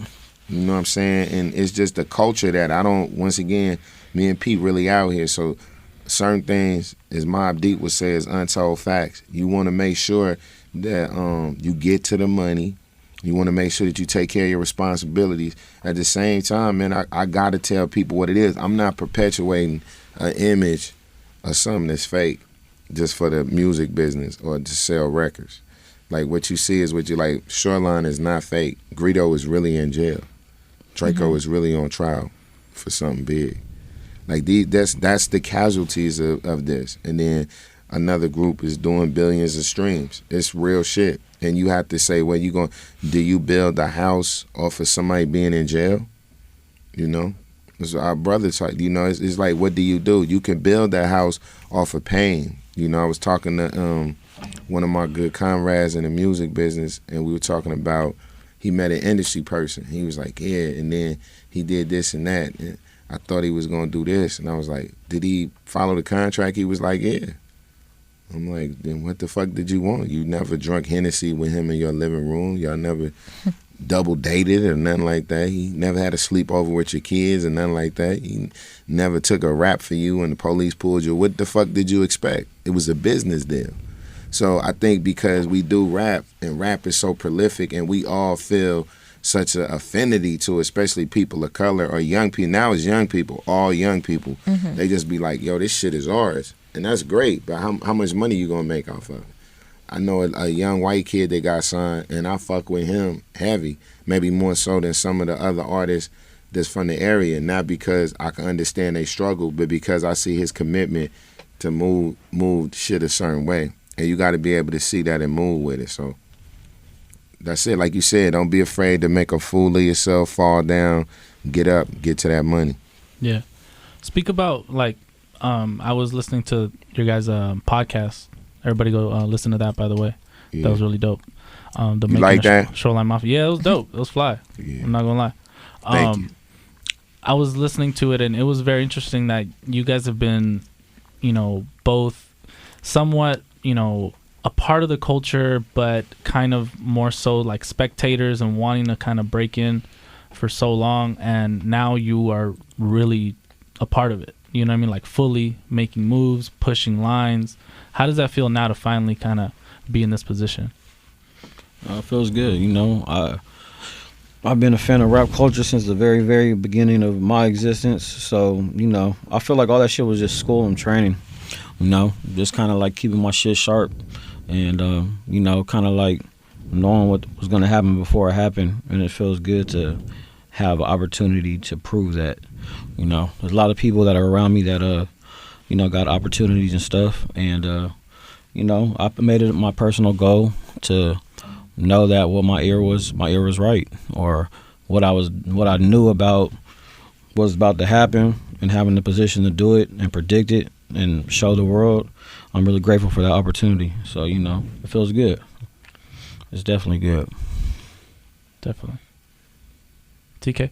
[SPEAKER 3] You know what I'm saying? And it's just the culture that I don't, once again, me and Pete really out here. So certain things, as Mobb Deep would say, is untold facts. You want to make sure that you get to the money. You want to make sure that you take care of your responsibilities. At the same time, man, I got to tell people what it is. I'm not perpetuating an image of something that's fake just for the music business or to sell records. Like, what you see is what you like. Shoreline is not fake. Greedo is really in jail. Draco is really on trial for something big. Like, that's the casualties of this. And then another group is doing billions of streams. It's real shit. And you have to say, well, do you build a house off of somebody being in jail? You know? It's our brother type, you know, it's like, what do? You can build that house off of pain. You know, I was talking to one of my good comrades in the music business, and we were talking about, he met an industry person. He was like, yeah, and then he did this and that. And I thought he was going to do this. And I was like, did he follow the contract? He was like, yeah. I'm like, then what the fuck did you want? You never drunk Hennessy with him in your living room. Y'all never double dated or nothing like that. He never had a sleepover with your kids or nothing like that. He never took a rap for you and the police pulled you. What the fuck did you expect? It was a business deal. So I think because we do rap, and rap is so prolific, and we all feel such an affinity to, especially people of color or young people. Now it's young people, all young people. They just be like, yo, this shit is ours. And that's great, but how much money you gonna make off of it? I know a young white kid that got signed, and I fuck with him heavy, maybe more so than some of the other artists that's from the area, not because I can understand they struggle, but because I see his commitment to move shit a certain way. And you got to be able to see that and move with it. So that's it. Like you said, don't be afraid to make a fool of yourself, fall down, get up, get to that money.
[SPEAKER 1] Yeah. Speak about, like, I was listening to your guys' podcast. Everybody go listen to that, by the way. Yeah. That was really dope.
[SPEAKER 3] You like that?
[SPEAKER 1] Shoreline Mafia. Yeah, it was dope. It was fly. Yeah. I'm not going to lie.
[SPEAKER 3] Thank you.
[SPEAKER 1] I was listening to it, and it was very interesting that you guys have been, you know, both somewhat, you know, a part of the culture, but kind of more so like spectators and wanting to kind of break in for so long. And now you are really a part of it. You know what I mean? Like fully making moves, pushing lines. How does that feel now to finally kind of be in this position?
[SPEAKER 4] It feels good. You know, I've been a fan of rap culture since the very, very beginning of my existence. So, you know, I feel like all that shit was just school and training. You know, just kind of like keeping my shit sharp and, you know, kind of like knowing what was going to happen before it happened. And it feels good to have an opportunity to prove that. You know, there's a lot of people that are around me that, you know, got opportunities and stuff. And, you know, I made it my personal goal to know that what my ear was right, or what I knew about what was about to happen, and having the position to do it and predict it and show the world. I'm really grateful for that opportunity. So, you know, it feels good. It's definitely good.
[SPEAKER 1] Definitely. TK?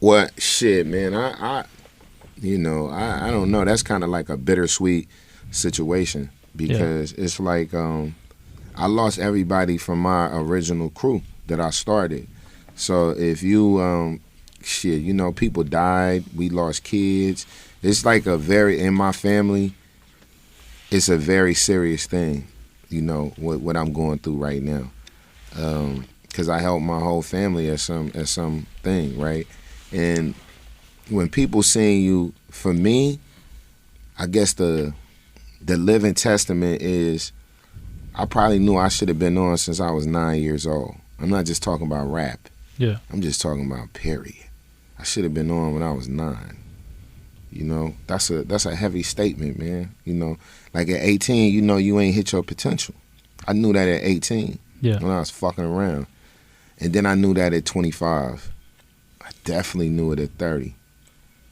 [SPEAKER 3] Well, shit, man. I don't know. That's kind of like a bittersweet situation because it's like I lost everybody from my original crew that I started. So if you people died, we lost kids. It's like in my family, it's a very serious thing, what I'm going through right now. Because I helped my whole family at some thing, right? And when people seeing you, for me, I guess the living testament is I probably knew I should have been on since I was 9 years old. I'm not just talking about rap.
[SPEAKER 1] Yeah.
[SPEAKER 3] I'm just talking about period. I should have been on when I was 9. That's a heavy statement, man. Like at 18, you ain't hit your potential. I knew that at 18 when I was fucking around. And then I knew that at 25. I definitely knew it at 30.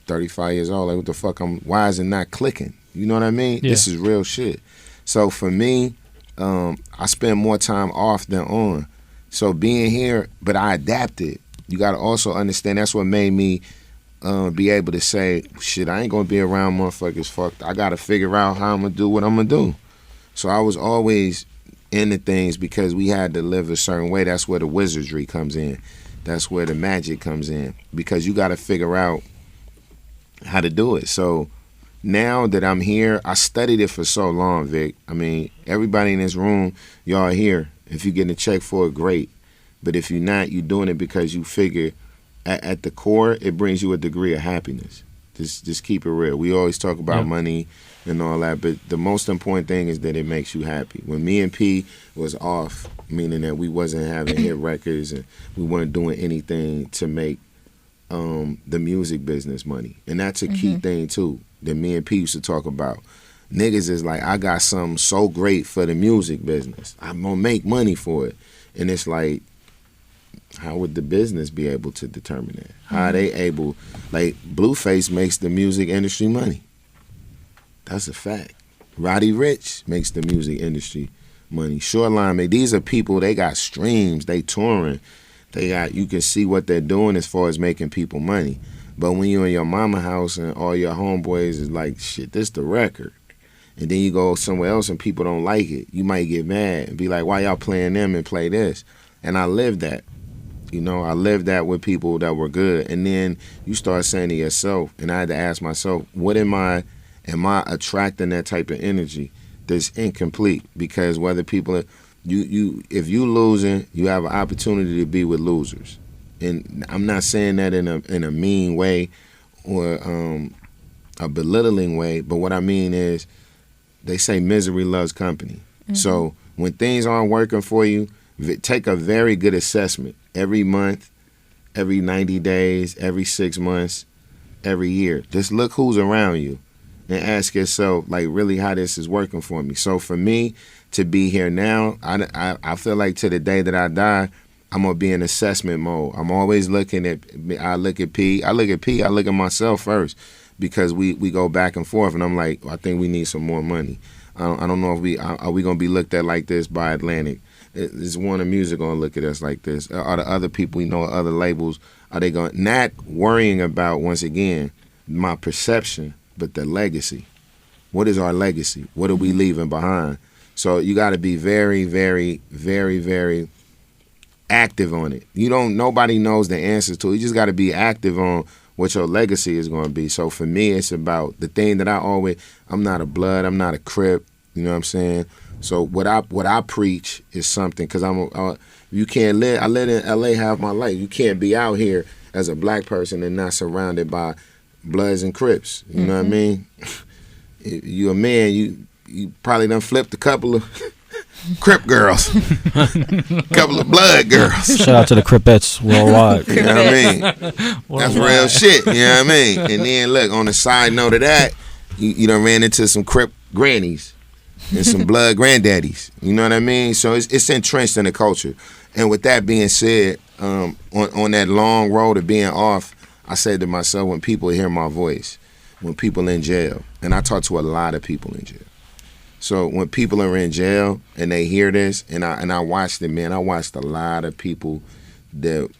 [SPEAKER 3] 35 years old, like what the fuck, why is it not clicking? You know what I mean?
[SPEAKER 1] Yeah.
[SPEAKER 3] This is real shit. So for me, I spend more time off than on. So being here, but I adapted. You got to also understand that's what made me be able to say, shit, I ain't going to be around motherfuckers fucked. I got to figure out how I'm going to do what I'm going to do. So I was always into things because we had to live a certain way. That's where the wizardry comes in. That's where the magic comes in. Because you got to figure out how to do it. So now that I'm here, I studied it for so long, Vic. I mean, everybody in this room, y'all are here. If you're getting a check for it, great. But if you're not, you're doing it because you figure at the core, it brings you a degree of happiness. Just keep it real. We always talk about money and all that, but the most important thing is that it makes you happy. When me and P was off, meaning that we wasn't having hit records and we weren't doing anything to make the music business money. And that's a key thing too that me and P used to talk about. Niggas is like, I got something so great for the music business. I'm gonna make money for it. And it's like, how would the business be able to determine that? How are they able, like Blueface makes the music industry money. That's a fact. Roddy Ricch makes the music industry money. Shoreline, these are people, they got streams, they touring. You can see what they're doing as far as making people money. But when you're in your mama house and all your homeboys is like, shit, this the record. And then you go somewhere else and people don't like it. You might get mad and be like, why y'all playing them and play this? And I lived that. I lived that with people that were good. And then you start saying to yourself, and I had to ask myself, am I attracting that type of energy that's incomplete? Because whether people, if you losing, you have an opportunity to be with losers. And I'm not saying that in a mean way or a belittling way, but what I mean is they say misery loves company. So when things aren't working for you, take a very good assessment every month, every 90 days, every 6 months, every year. Just look who's around you and ask yourself, like, really how this is working for me. So for me to be here now, I feel like to the day that I die, I'm going to be in assessment mode. I'm always looking at, I look at P, I look at myself first because we go back and forth and I'm like, I think we need some more money. I don't know if are we going to be looked at like this by Atlantic? Is Warner Music going to look at us like this? Are the other people we know, other labels, are they going, not worrying about, once again, my perception, but the legacy. What is our legacy? What are we leaving behind? So you got to be very, very, very, very active on it. Nobody knows the answers to it. You just got to be active on what your legacy is going to be. So for me, it's about the thing that I'm not a blood, I'm not a Crip, you know what I'm saying? So what I preach is something, because you can't live. I lived in LA half my life. You can't be out here as a black person and not surrounded by Bloods and Crips. You know what I mean? You a man. You probably done flipped a couple of Crip girls, couple of Blood girls.
[SPEAKER 4] Shout out to the Cripettes worldwide.
[SPEAKER 3] You know what I mean? That's real shit. You know what I mean? And then look, on the side note of that, you done ran into some Crip grannies and some Blood granddaddies. You know what I mean? So it's entrenched in the culture. And with that being said, on that long road of being off, I said to myself, when people hear my voice, when people in jail, and I talk to a lot of people in jail. So when people are in jail and they hear this, and I watched it, man, I watched a lot of people that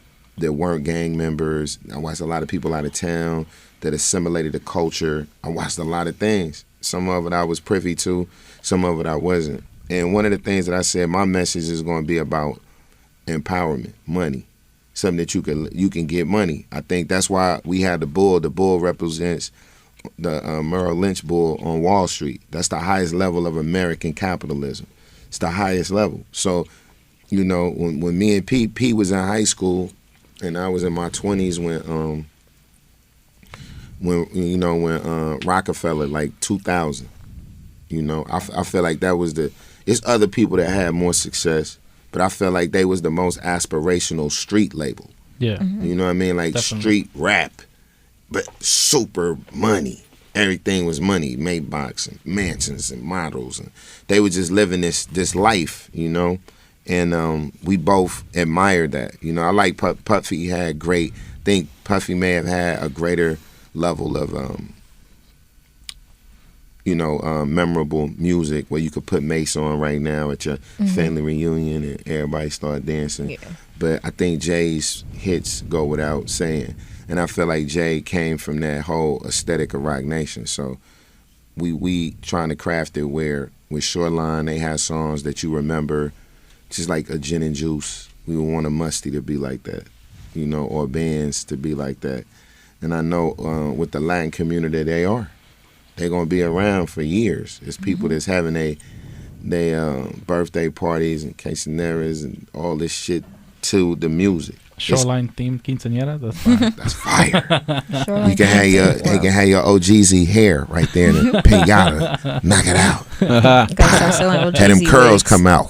[SPEAKER 3] that weren't gang members. I watched a lot of people out of town that assimilated the culture. I watched a lot of things. Some of it I was privy to, some of it I wasn't. And one of the things that I said, my message is going to be about empowerment, money, something that you can get money. I think that's why we had the bull. The bull represents the Merrill Lynch bull on Wall Street. That's the highest level of American capitalism. It's the highest level. So, you know, when me and Pete was in high school, and I was in my 20s when Rockefeller, like 2000, you know, I feel like that was it's other people that had more success, but I feel like they was the most aspirational street label.
[SPEAKER 1] Yeah.
[SPEAKER 2] Mm-hmm.
[SPEAKER 3] You know what I mean? Like
[SPEAKER 1] Definitely.
[SPEAKER 3] Street rap, but super money. Everything was money, Maybachs and mansions and models, and they were just living this life, you know. And we both admired that. You know, I like Puffy had great. I think Puffy may have had a greater level of memorable music where you could put Mace on right now at your family reunion and everybody start dancing.
[SPEAKER 2] Yeah.
[SPEAKER 3] But I think Jay's hits go without saying. And I feel like Jay came from that whole aesthetic of Rock Nation. So we trying to craft it where with Shoreline, they have songs that you remember, just like a Gin and Juice. We would want a Musty to be like that, you know, or bands to be like that. And I know with the Latin community, they're going to be around for years. It's people that's having they birthday parties and quinceañeras and all this shit to the music.
[SPEAKER 1] Shoreline themed quinceañera. That's fine.
[SPEAKER 3] That's fire.
[SPEAKER 2] Shoreline
[SPEAKER 3] You can have your OGZ hair right there in the pinata. Knock it out.
[SPEAKER 2] Gotta start selling OGZ
[SPEAKER 3] Had them curls
[SPEAKER 2] wigs.
[SPEAKER 3] come out.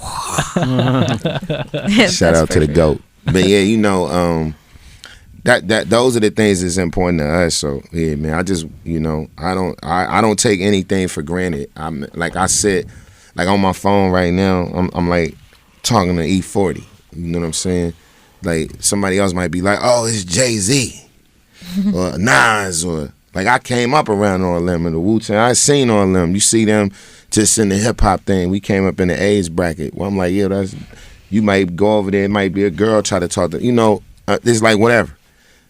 [SPEAKER 3] Shout out to the GOAT. But yeah, you know, that those are the things that's important to us. So yeah, man, I just, you know, I don't take anything for granted. I'm like I said, like on my phone right now, I'm like talking to E40. You know what I'm saying? Like somebody else might be like, oh, it's Jay-Z or Nas, or like I came up around all them in the Wu-Tang. I seen all them. You see them just in the hip hop thing. We came up in the age bracket. Well, I'm like, yeah, you might go over there. It might be a girl try to talk to, you know, it's like whatever.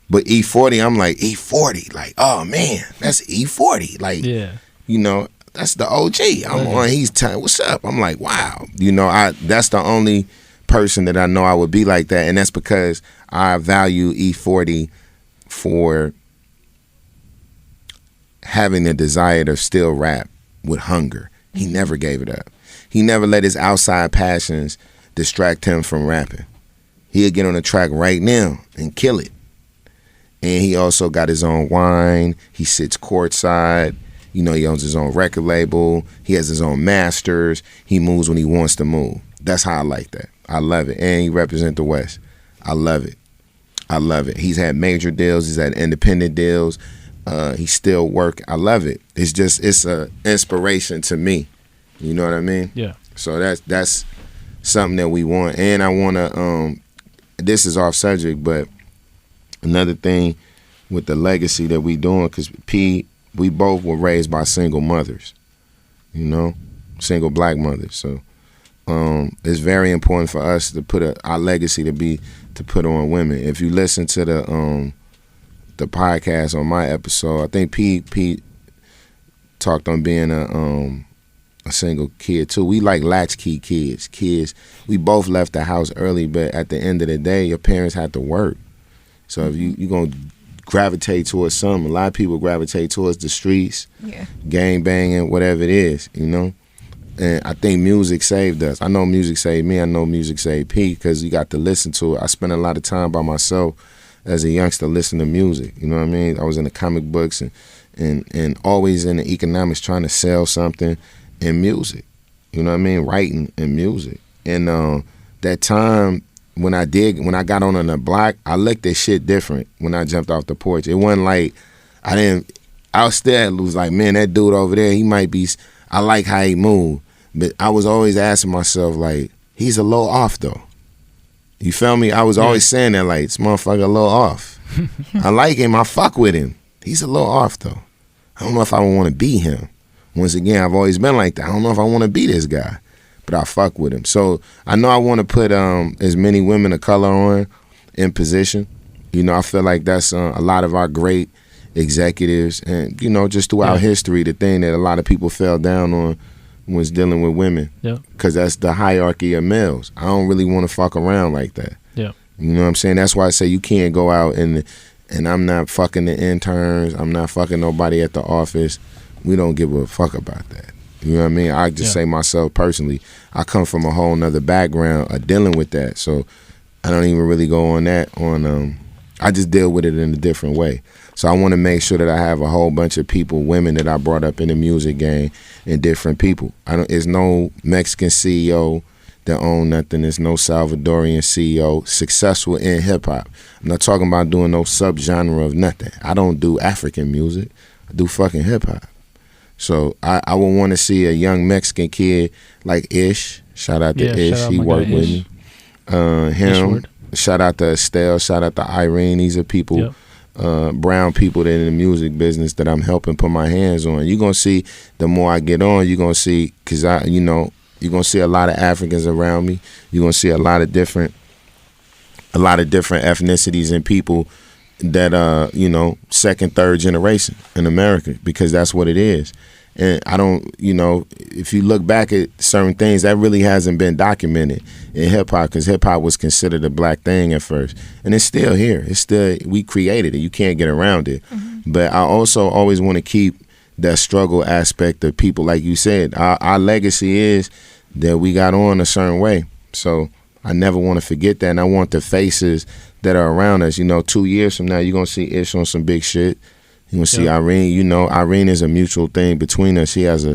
[SPEAKER 3] But E40, I'm like, E40, like, oh man, that's E40. Like,
[SPEAKER 1] Yeah.
[SPEAKER 3] you know, that's the OG. I'm on, he's telling, what's up? I'm like, wow. You know, that's the only person that I know I would be like that. And that's because I value E40 for having the desire to still rap with hunger. He never gave it up. He never let his outside passions distract him from rapping. He'll get on the track right now and kill it. And he also got his own wine. He sits courtside. You know, he owns his own record label. He has his own masters. He moves when he wants to move. That's how I like that. I love it. And he represents the West. I love it. I love it. He's had major deals. He's had independent deals. He still work. I love it. It's a inspiration to me. You know what I mean?
[SPEAKER 1] Yeah.
[SPEAKER 3] So that's something that we want. And I want to, this is off subject, but another thing with the legacy that we doing, because we both were raised by single mothers, you know, single black mothers. So it's very important for us to put our legacy to put on women. If you listen to the podcast on my episode, I think Pete talked on being a single kid too. We like latchkey kids. We both left the house early, but at the end of the day, your parents had to work. So if you're going to gravitate towards something, a lot of people gravitate towards the streets, gang banging, whatever it is, you know. And I think music saved us. I know music saved me. I know music saved Pete because you got to listen to it. I spent a lot of time by myself as a youngster listening to music. You know what I mean? I was in the comic books and always in the economics trying to sell something in music. You know what I mean? Writing and music. And that time when I got on the block, I looked at shit different when I jumped off the porch. It wasn't like I still was like, man, that dude over there, he might be, I like how he moved. But I was always asking myself, like, he's a little off, though. You feel me? I was always saying that, like, this motherfucker a little off. I like him. I fuck with him. He's a little off, though. I don't know if I want to be him. Once again, I've always been like that. I don't know if I want to be this guy, but I fuck with him. So I know I want to put as many women of color on in position. You know, I feel like that's a lot of our great executives, and you know, just throughout history, the thing that a lot of people fell down on was dealing with women.
[SPEAKER 1] Yeah.
[SPEAKER 3] Because that's the hierarchy of males. I don't really want to fuck around like that.
[SPEAKER 1] Yeah.
[SPEAKER 3] You know what I'm saying? That's why I say you can't go out and I'm not fucking the interns. I'm not fucking nobody at the office. We don't give a fuck about that. You know what I mean? I just say myself personally, I come from a whole nother background of dealing with that. So I don't even really go on that. I just deal with it in a different way. So I want to make sure that I have a whole bunch of people, women that I brought up in the music game, and different people. There's no Mexican CEO that own nothing. There's no Salvadorian CEO successful in hip hop. I'm not talking about doing no subgenre of nothing. I don't do African music. I do fucking hip hop. So I would want to see a young Mexican kid like Ish. Shout out to Ish. He worked with me. Him. Shout out to Estelle. Shout out to Irene. These are people, brown people that in the music business that I'm helping put my hands on. You're going to see, the more I get on, you're going to see, because you're going to see a lot of Africans around me. You're going to see a lot of different ethnicities and people that, second, third generation in America, because that's what it is. And I don't, if you look back at certain things, that really hasn't been documented in hip-hop, because hip-hop was considered a black thing at first. And it's still here. We created it. You can't get around it. Mm-hmm. But I also always want to keep that struggle aspect of people, like you said. Our legacy is that we got on a certain way. So I never want to forget that. And I want the faces that are around us. 2 years from now, you're going to see Ish on some big shit. You want to see Irene. Irene is a mutual thing between us. She has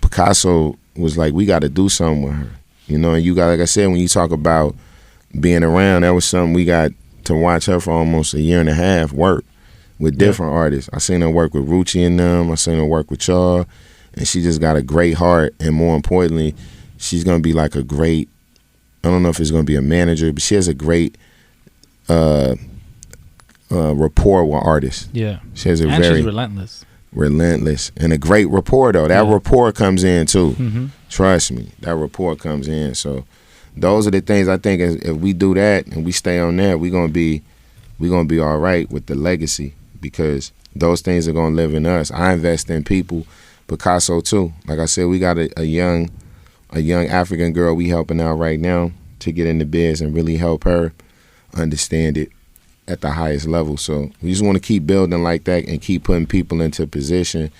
[SPEAKER 3] Picasso was like, we got to do something with her. And you got, like I said, when you talk about being around, that was something we got to watch her for almost a year and a half work with different artists. I seen her work with Rucci and them. I seen her work with y'all. And she just got a great heart. And more importantly, she's going to be like a great, I don't know if it's going to be a manager, but she has a great rapport with artists. Yeah. She has she's relentless. And a great rapport, though. That rapport comes in, too. Mm-hmm. Trust me. That rapport comes in. So those are the things I think if we do that and we stay on that, we're gonna be all right with the legacy, because those things are gonna live in us. I invest in people. Picasso too. Like I said, we got a young African girl we helping out right now to get in the biz and really help her understand it at the highest level. So we just want to keep building like that and keep putting people into position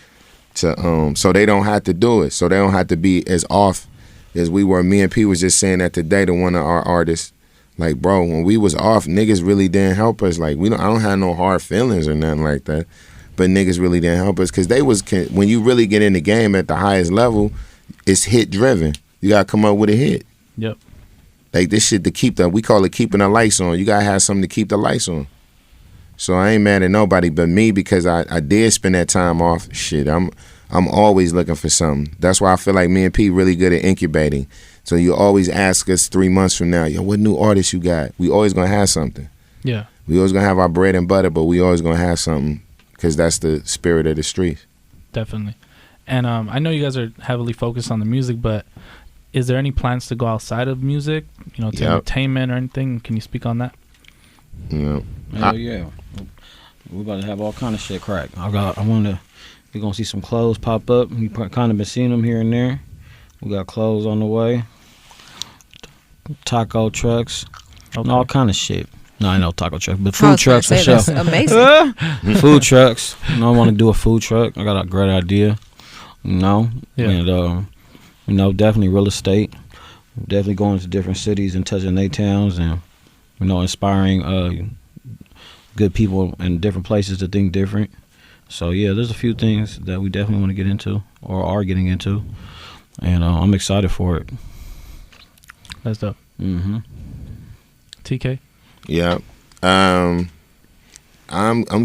[SPEAKER 3] to so they don't have to do it. So they don't have to be as off as we were. Me and P was just saying that today to one of our artists. Like, bro, when we was off, niggas really didn't help us. Like, I don't have no hard feelings or nothing like that. But niggas really didn't help us, because when you really get in the game at the highest level, it's hit driven. You gotta come up with a hit.
[SPEAKER 1] Yep.
[SPEAKER 3] Like this shit we call it keeping the lights on. You gotta have something to keep the lights on. So I ain't mad at nobody but me, because I did spend that time off. Shit, I'm always looking for something. That's why I feel like me and P really good at incubating. So you always ask us 3 months from now, what new artists you got? We always gonna have something.
[SPEAKER 1] Yeah.
[SPEAKER 3] We always gonna have our bread and butter, but we always gonna have something, because that's the spirit of the streets.
[SPEAKER 1] Definitely. And I know you guys are heavily focused on the music, but is there any plans to go outside of music, to entertainment or anything? Can you speak on that?
[SPEAKER 4] Hell yeah. We're about to have all kind of shit crack. You're going to see some clothes pop up. You kind of been seeing them here and there. We got clothes on the way. Taco trucks. Okay. And all kind of shit. No, I know taco trucks, but food trucks for sure.
[SPEAKER 2] That's amazing.
[SPEAKER 4] Food trucks. I want to do a food truck. I got a great idea. Yeah. And, definitely real estate. Definitely going to different cities and touching their towns, and, inspiring good people in different places to think different. So, yeah, there's a few things that we definitely want to get into, or are getting into, and I'm excited for it.
[SPEAKER 1] That's dope. Mm-hmm. TK?
[SPEAKER 3] Yeah. I'm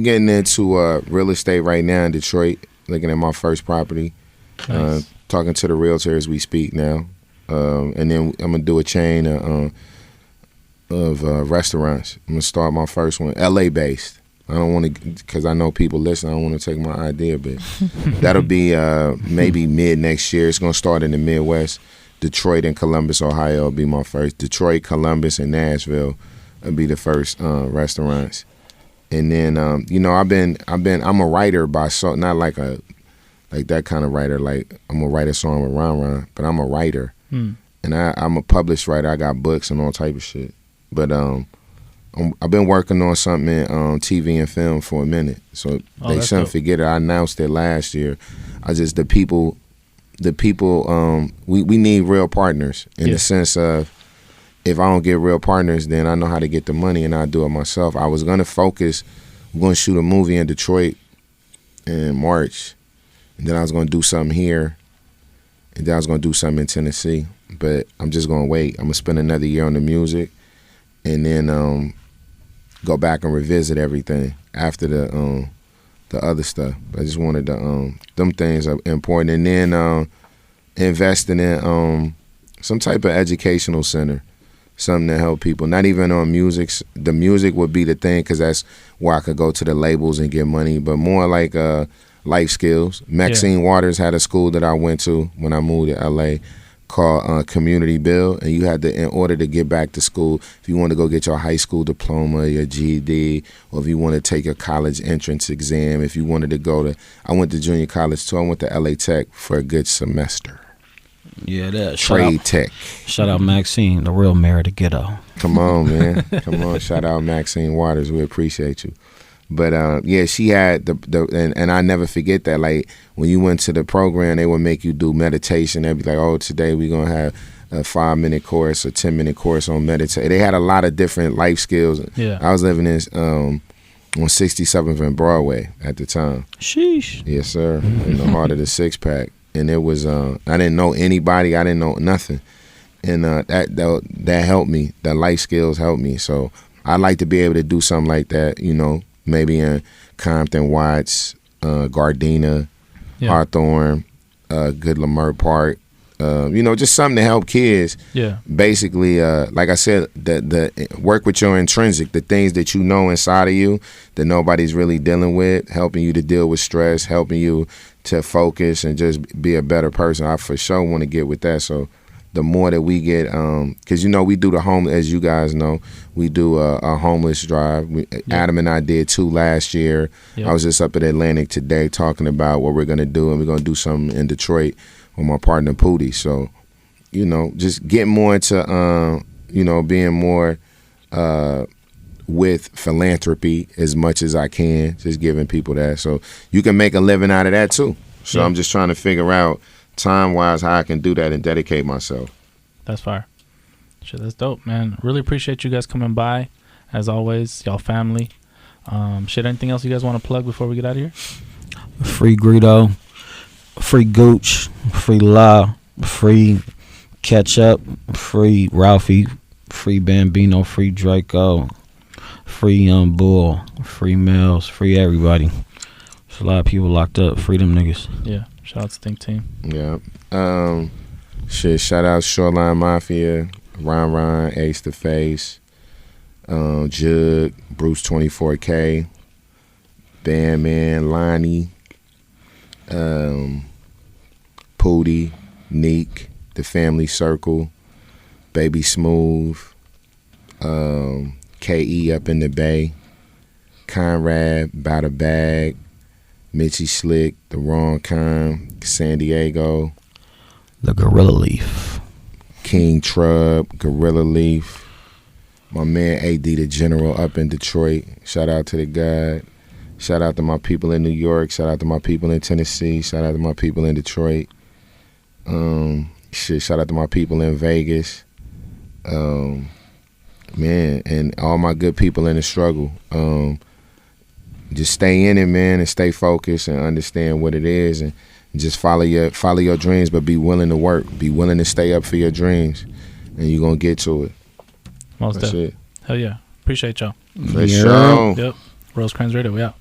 [SPEAKER 3] getting into real estate right now in Detroit, looking at my first property. Nice. Talking to the realtor as we speak now. And then I'm going to do a chain of restaurants. I'm going to start my first one, LA based. I don't want to, because I know people listen, I don't want to take my idea, but that'll be maybe mid next year. It's going to start in the Midwest. Detroit and Columbus, Ohio will be my first. Detroit, Columbus, and Nashville will be the first restaurants. And then you know, I'm a writer by not like that kind of writer. Like I'm gonna write a song with Ron, but I'm a writer, and I'm a published writer. I got books and all type of shit. But I've been working on something in TV and film for a minute, so they shouldn't forget it. I announced it last year. The people, we need real partners in the sense of, if I don't get real partners, then I know how to get the money and I'll do it myself. I was going to focus, I'm going to shoot a movie in Detroit in March, and then I was going to do something here, and then I was going to do something in Tennessee. But I'm just going to wait. I'm going to spend another year on the music, and then go back and revisit everything after the other stuff. I just wanted to, them things are important. And then investing in some type of educational center, something to help people. Not even on music. The music would be the thing, because that's where I could go to the labels and get money, but more like life skills. Maxine Waters had a school that I went to when I moved to LA called Community Build, and you had to, in order to get back to school, if you want to go get your high school diploma, your GED, or if you want to take a college entrance exam, if you wanted to go to, I went to junior college too. I went to LA Tech for a good semester.
[SPEAKER 4] Yeah, that
[SPEAKER 3] Trade Tech.
[SPEAKER 4] Shout out Maxine, the real mayor of the ghetto.
[SPEAKER 3] Come on, man. Come on. Shout out Maxine Waters. We appreciate you. But yeah, she had and I never forget that. Like when you went to the program, they would make you do meditation. They'd be like, "Oh, today we're gonna have a 5-minute course or 10-minute course on meditation." They had a lot of different life skills.
[SPEAKER 1] Yeah,
[SPEAKER 3] I was living in on 67th and Broadway at the time.
[SPEAKER 4] Sheesh.
[SPEAKER 3] Yes, sir. In the heart of the Six Pack, and it was I didn't know anybody. I didn't know nothing, and that helped me. The life skills helped me. So I'd like to be able to do something like that. You know. Maybe in Compton, Watts, Gardena, Hawthorne, Good Lamar Park. You know, just something to help kids.
[SPEAKER 1] Yeah.
[SPEAKER 3] Basically, like I said, the work with your intrinsic, the things that you know inside of you that nobody's really dealing with, helping you to deal with stress, helping you to focus and just be a better person. I for sure want to get with that. So the more that we get, because you know we do the home, as you guys know, we do a homeless drive. Adam and I did 2 last year. I was just up at Atlantic today talking about what we're gonna do, and we're gonna do something in Detroit with my partner Pootie. So, you know, just get more into, you know, being more with philanthropy as much as I can, just giving people that, so you can make a living out of that too. So I'm just trying to figure out time-wise how I can do that and dedicate myself.
[SPEAKER 1] That's fire. Shit, that's dope, man. Really appreciate you guys coming by. As always, y'all family. Anything else you guys want to plug before we get out of here?
[SPEAKER 4] Free Greedo, free Gooch, free La, free Ketchup, free Ralphie, free Bambino, free Draco, free Young Bull, free Mels, free everybody. There's a lot of people locked up. Free them niggas.
[SPEAKER 1] Yeah. Shout out to Think Team.
[SPEAKER 3] Yeah. Shout out Shoreline Mafia, Ron, Ace the Face, Jug, Bruce 24K, Bandman, Lonnie, Pootie, Neek, The Family Circle, Baby Smooth, KE Up in the Bay, Conrad, Bout a Bag, Mitchie Slick, The Wrong Kind, San Diego,
[SPEAKER 4] The Gorilla Leaf,
[SPEAKER 3] King Trub, Gorilla Leaf, my man AD the General up in Detroit. Shout out to the guy. Shout out to my people in New York. Shout out to my people in Tennessee. Shout out to my people in Detroit. Shout out to my people in Vegas. Man, and all my good people in the struggle. Just stay in it, man, and stay focused and understand what it is, and just follow your dreams, but be willing to work. Be willing to stay up for your dreams, and you're going to get to it.
[SPEAKER 1] Most definitely. Hell yeah. Appreciate y'all.
[SPEAKER 3] For sure.
[SPEAKER 1] Yep. Rosecrans Radio, we out.